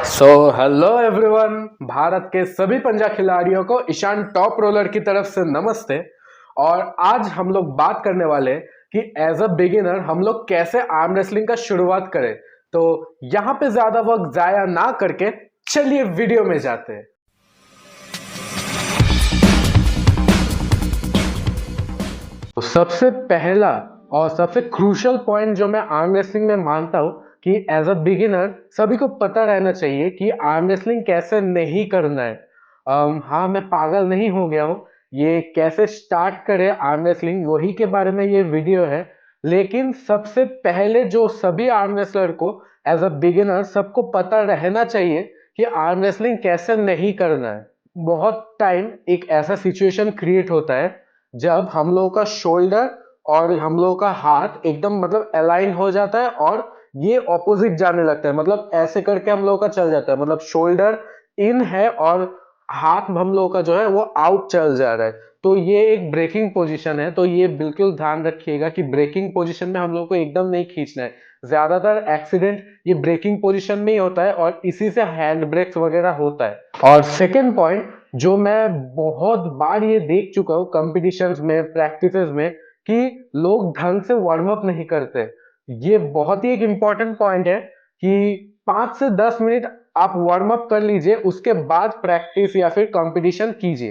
Hello everyone. Bharat के सभी पंजा खिलाड़ियों को ईशान टॉप रोलर की तरफ से नमस्ते। और आज हम लोग बात करने वाले कि एज अ बिगिनर हम लोग कैसे आर्म रेसलिंग का शुरुआत करें। तो यहाँ पे ज्यादा वक्त जाया ना करके चलिए वीडियो में जाते हैं। तो सबसे पहला और सबसे क्रूशियल पॉइंट जो मैं आर्म रेसलिंग में मानता हूँ कि एज अ बिगिनर सभी को पता रहना चाहिए कि आर्म रेसलिंग कैसे नहीं करना है। हाँ, मैं पागल नहीं हो गया हूँ। ये कैसे स्टार्ट करें आर्म रेसलिंग वही के बारे में ये वीडियो है। लेकिन सबसे पहले जो सभी आर्म रेसलर को एज अ बिगिनर सबको पता रहना चाहिए कि आर्म रेसलिंग कैसे नहीं करना है। बहुत टाइम एक ऐसा सिचुएशन क्रिएट होता है जब हम लोगों का शोल्डर और हम लोगों का हाथ एकदम मतलब अलाइन हो जाता है और ये ऑपोजिट जाने लगता है। मतलब ऐसे करके हम लोगों का चल जाता है, मतलब शोल्डर इन है और हाथ हम लोगों का जो है वो आउट चल जा रहा है। तो ये एक ब्रेकिंग पोजीशन है, तो ये बिल्कुल ध्यान रखिएगा कि ब्रेकिंग पोजीशन में हम लोग को एकदम नहीं खींचना है। ज्यादातर एक्सीडेंट ये ब्रेकिंग पोजीशन में ही होता है और इसी से हैंड ब्रेक्स वगैरह होता है। और सेकेंड पॉइंट जो मैं बहुत बार ये देख चुका हूँ कंपटीशंस में, प्रैक्टिसेस में, कि लोग ढंग से वार्म अप नहीं करते। ये बहुत ही एक इम्पॉर्टेंट पॉइंट है कि 5 से 10 मिनट आप वार्म अप कर लीजिए, उसके बाद प्रैक्टिस या फिर कंपटीशन कीजिए।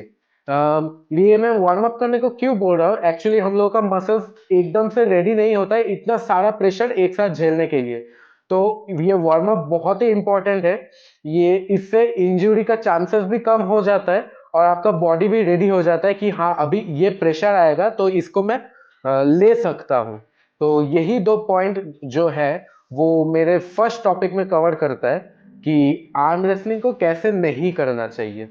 ये मैं वार्म अप करने को क्यों बोल रहा हूँ, एक्चुअली हम लोगों का मसल्स एकदम से रेडी नहीं होता है इतना सारा प्रेशर एक साथ झेलने के लिए। तो ये वार्म अप बहुत ही इंपॉर्टेंट है। ये इससे इंजरी का चांसेस भी कम हो जाता है और आपका बॉडी भी रेडी हो जाता है कि हाँ अभी ये प्रेशर आएगा तो इसको मैं ले सकता हूँ। तो यही दो पॉइंट जो है वो मेरे फर्स्ट टॉपिक में कवर करता है कि आर्म रेसलिंग को कैसे नहीं करना चाहिए।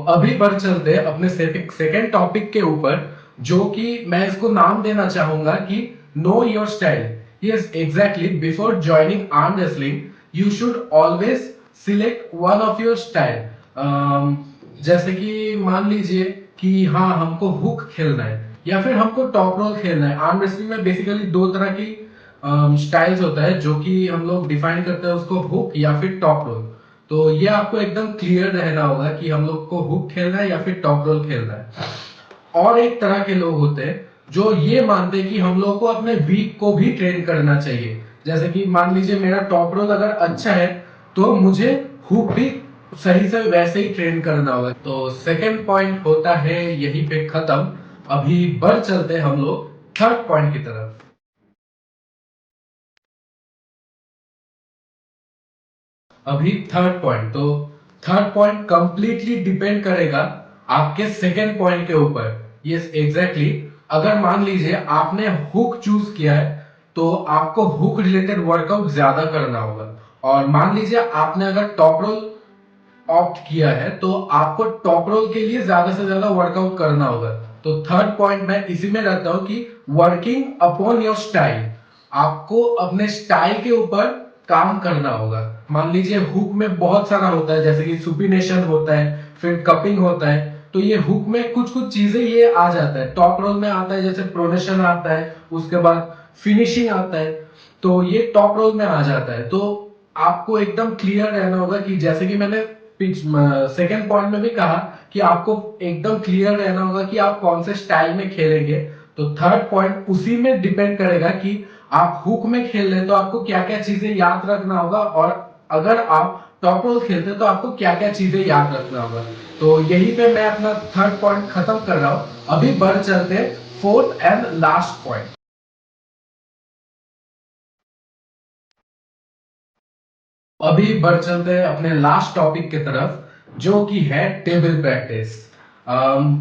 अभी बढ़ चलते हैं अपने सेकंड टॉपिक के ऊपर, जो कि मैं इसको नाम देना चाहूंगा कि know your style. Yes exactly, before joining arm wrestling you should always select one of your style. जैसे कि मान लीजिए कि हाँ हमको हुक खेलना है या फिर हमको टॉप रोल खेलना है। आर्म रेसलिंग में बेसिकली दो तरह की स्टाइल्स होता है जो कि हम लोग डिफाइन करते हैं, उसको हुक या फिर टॉप रोल। तो ये आपको एकदम क्लियर रहना होगा कि हम लोग को हुक खेलना है या फिर टॉप रोल खेलना है। और एक तरह के लोग होते हैं जो ये मानते हैं कि हम लोग को अपने वीक को भी ट्रेन करना चाहिए। जैसे कि मान लीजिए मेरा टॉप रोल अगर अच्छा है तो मुझे हुक भी सही से वैसे ही ट्रेन करना होगा। तो सेकंड पॉइंट होता है यहीं पे खत्म। अभी बढ़ चलते हैं हम लोग थर्ड पॉइंट की तरफ। अभी थर्ड पॉइंट, तो थर्ड पॉइंट कंप्लीटली डिपेंड करेगा आपके सेकेंड पॉइंट के ऊपर। यस एग्जैक्टली, अगर मान लीजिए आपने हुक चूज किया है तो आपको हुक रिलेटेड वर्कआउट ज्यादा करना होगा। और मान लीजिए आपने अगर टॉप रोल ऑप्ट किया है तो आपको टॉप रोल के लिए ज्यादा से ज्यादा वर्कआउट करना होगा। तो थर्ड पॉइंट मैं इसी में रहता हूं कि वर्किंग अपॉन योर स्टाइल। आपको अपने स्टाइल के ऊपर काम करना होगा। मान लीजिए हुक में बहुत सारा होता है, जैसे कि सुपिनेशन होता है, फिर कपिंग होता है। तो ये हुक में कुछ कुछ चीजें ये आ जाता है, टॉप रोल में आता है, जैसे प्रोनेशन आता है, उसके बाद फिनिशिंग आता है। तो ये टॉप रोल में आ जाता है। तो आपको एकदम क्लियर रहना होगा कि जैसे कि मैंने सेकेंड पॉइंट में भी कहा कि आपको एकदम क्लियर रहना होगा कि आप कौन से स्टाइल में खेलेंगे। तो थर्ड पॉइंट उसी में डिपेंड करेगा कि आप हुक में खेल रहे हैं तो आपको क्या क्या चीजें याद रखना होगा, और अगर आप टॉप रोल खेलते हैं तो आपको क्या क्या चीजें याद रखना होगा। तो यही पे मैं अपना थर्ड पॉइंट खत्म कर रहा हूं। अभी बढ़ चलते हैं फोर्थ एंड लास्ट पॉइंट। अभी बढ़ चलते हैं अपने लास्ट टॉपिक की तरफ, जो कि है टेबल प्रैक्टिस।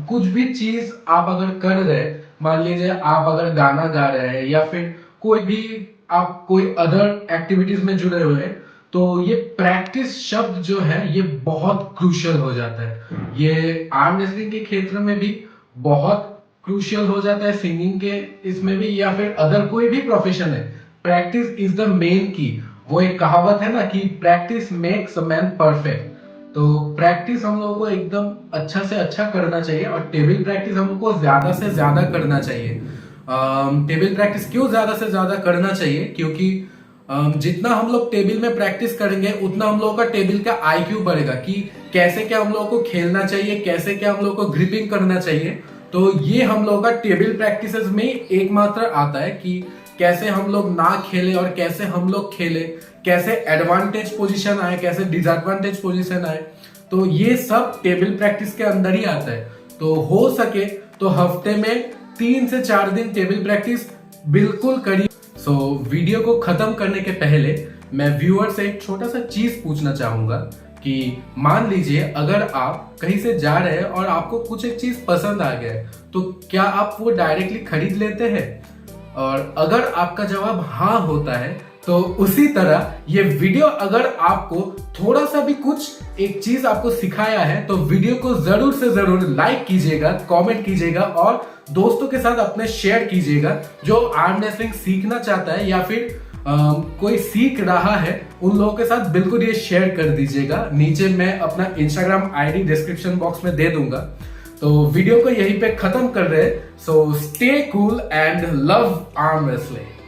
कुछ भी चीज आप अगर कर रहे हैं, मान लीजिए आप अगर गाना गा रहे हैं या फिर कोई भी आप कोई अदर एक्टिविटीज में जुड़े हुए हैं, तो ये प्रैक्टिस शब्द जो है ये बहुत क्रूशियल हो जाता है। ये आर्म रेसलिंग के क्षेत्र में भी बहुत क्रूशियल हो जाता है, सिंगिंग के इसमें भी, या फिर अदर कोई भी प्रोफेशन है। प्रैक्टिस इज द मेन की। वो एक कहावत है ना कि practice makes a man perfect. तो प्रैक्टिस हम लोगों को एकदम अच्छा से अच्छा करना चाहिए और टेबल प्रैक्टिस हमको ज्यादा से ज्यादा करना चाहिए। टेबल प्रैक्टिस क्यों ज्यादा से ज्यादा करना चाहिए, क्योंकि जितना हम लोग टेबल में प्रैक्टिस करेंगे उतना हम लोगों का टेबल का आईक्यू बढ़ेगा कि कैसे क्या हम लोगों को खेलना चाहिए, कैसे क्या हम लोगों को ग्रिपिंग करना चाहिए। तो ये हम लोगों का टेबल प्रैक्टिसेस में एकमात्र आता है कि कैसे हम लोग ना खेले और कैसे हम लोग खेले, कैसे एडवांटेज पोजीशन आए, कैसे डिसएडवांटेज पोजीशन आए। तो ये सब टेबल प्रैक्टिस के अंदर ही आता है। तो हो सके तो हफ्ते में 3 से 4 दिन टेबल प्रैक्टिस बिल्कुल करिए। सो वीडियो को खत्म करने के पहले मैं व्यूअर से एक छोटा सा चीज पूछना चाहूंगा कि मान लीजिए अगर आप कहीं से जा रहे हैं और आपको कुछ एक चीज पसंद आ गया है, तो क्या आप वो डायरेक्टली खरीद लेते हैं? और अगर आपका जवाब हाँ होता है तो उसी तरह ये वीडियो अगर आपको थोड़ा सा भी कुछ एक चीज आपको सिखाया है तो वीडियो को जरूर से जरूर लाइक कीजिएगा, कमेंट कीजिएगा और दोस्तों के साथ अपने शेयर कीजिएगा जो आर्म रेसलिंग सीखना चाहता है या फिर कोई सीख रहा है। उन लोगों के साथ बिल्कुल ये शेयर कर दीजिएगा। नीचे मैं अपना इंस्टाग्राम आईडी डिस्क्रिप्शन बॉक्स में दे दूंगा। तो वीडियो को यहीं पे खत्म कर रहे हैं। So stay cool and love arm wrestling.